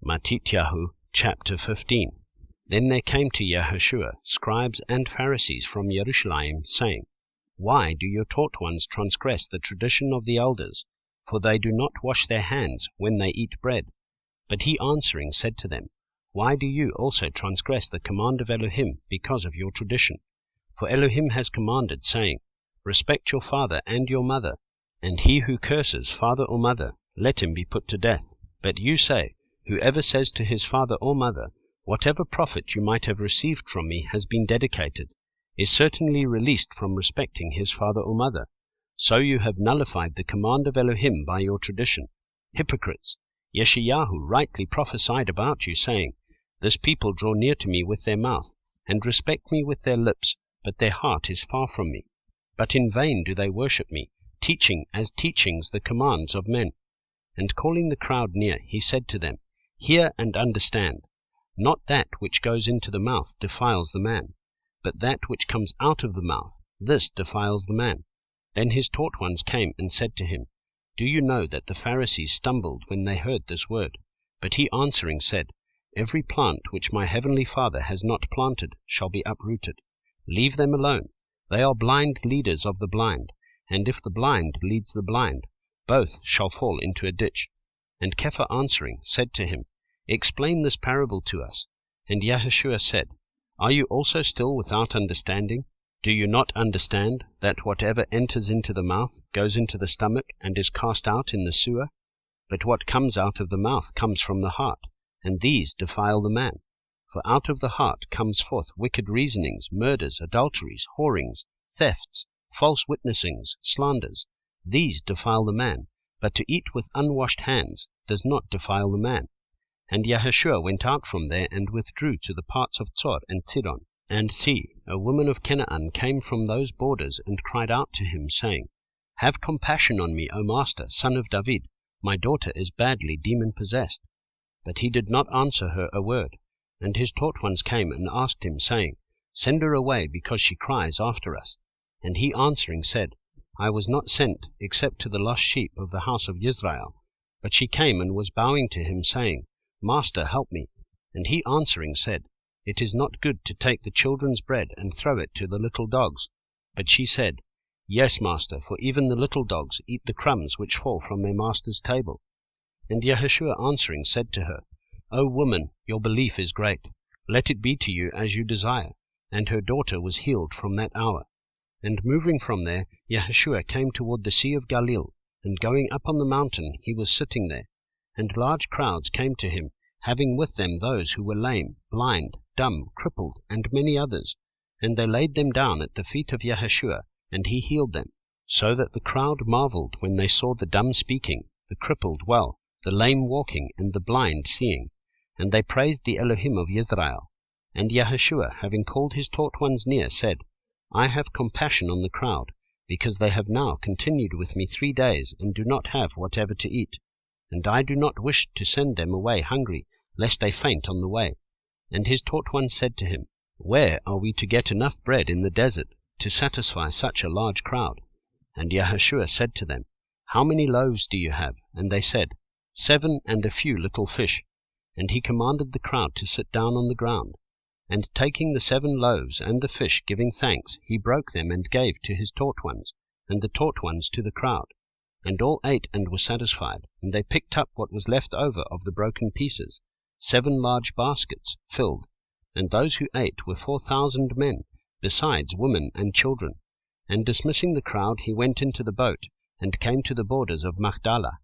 Matityahu chapter 15. Then there came to Yahushua scribes and Pharisees from Jerusalem, saying, Why do your taught ones transgress the tradition of the elders? For they do not wash their hands when they eat bread. But he answering said to them, Why do you also transgress the command of Elohim because of your tradition? For Elohim has commanded, saying, Respect your father and your mother, and he who curses father or mother, let him be put to death. But you say, Whoever says to his father or mother, Whatever profit you might have received from me has been dedicated, is certainly released from respecting his father or mother. So you have nullified the command of Elohim by your tradition. Hypocrites! Yeshayahu rightly prophesied about you, saying, This people draw near to me with their mouth, and respect me with their lips, but their heart is far from me. But in vain do they worship me, teaching as teachings the commands of men. And calling the crowd near, he said to them, Hear and understand. Not that which goes into the mouth defiles the man, but that which comes out of the mouth, this defiles the man. Then his taught ones came and said to him, Do you know that the Pharisees stumbled when they heard this word? But he answering said, Every plant which my heavenly Father has not planted shall be uprooted. Leave them alone. They are blind leaders of the blind, and if the blind leads the blind, both shall fall into a ditch. And Kepha answering said to him, Explain this parable to us. And Yahushua said, Are you also still without understanding? Do you not understand that whatever enters into the mouth goes into the stomach and is cast out in the sewer? But what comes out of the mouth comes from the heart, and these defile the man. For out of the heart comes forth wicked reasonings, murders, adulteries, whorings, thefts, false witnessings, slanders. These defile the man, but to eat with unwashed hands does not defile the man. And Yahushua went out from there and withdrew to the parts of Tzor and Tidon. And see, a woman of Canaan came from those borders and cried out to him, saying, Have compassion on me, O Master, son of David. My daughter is badly demon-possessed. But he did not answer her a word. And his taught ones came and asked him, saying, Send her away, because she cries after us. And he answering said, I was not sent except to the lost sheep of the house of Israel. But she came and was bowing to him, saying, Master, help me. And he answering said, It is not good to take the children's bread and throw it to the little dogs. But she said, Yes, Master, for even the little dogs eat the crumbs which fall from their master's table. And Yahushua answering said to her, O woman, your belief is great. Let it be to you as you desire. And her daughter was healed from that hour. And moving from there, Yahushua came toward the Sea of Galilee, and going up on the mountain, he was sitting there. And large crowds came to him, having with them those who were lame, blind, dumb, crippled, and many others. And they laid them down at the feet of Yahushua, and he healed them. So that the crowd marveled when they saw the dumb speaking, the crippled well, the lame walking, and the blind seeing. And they praised the Elohim of Israel. And Yahushua, having called his taught ones near, said, I have compassion on the crowd, because they have now continued with me 3 days, and do not have whatever to eat. And I do not wish to send them away hungry, lest they faint on the way. And his taught ones said to him, Where are we to get enough bread in the desert to satisfy such a large crowd? And Yahushua said to them, How many loaves do you have? And they said, 7 and a few little fish. And he commanded the crowd to sit down on the ground. And taking the 7 loaves and the fish, giving thanks, he broke them and gave to his taught ones, and the taught ones to the crowd. And all ate and were satisfied, and they picked up what was left over of the broken pieces, 7 large baskets filled. And those who ate were 4,000 men, besides women and children. And dismissing the crowd, he went into the boat, and came to the borders of Magdala.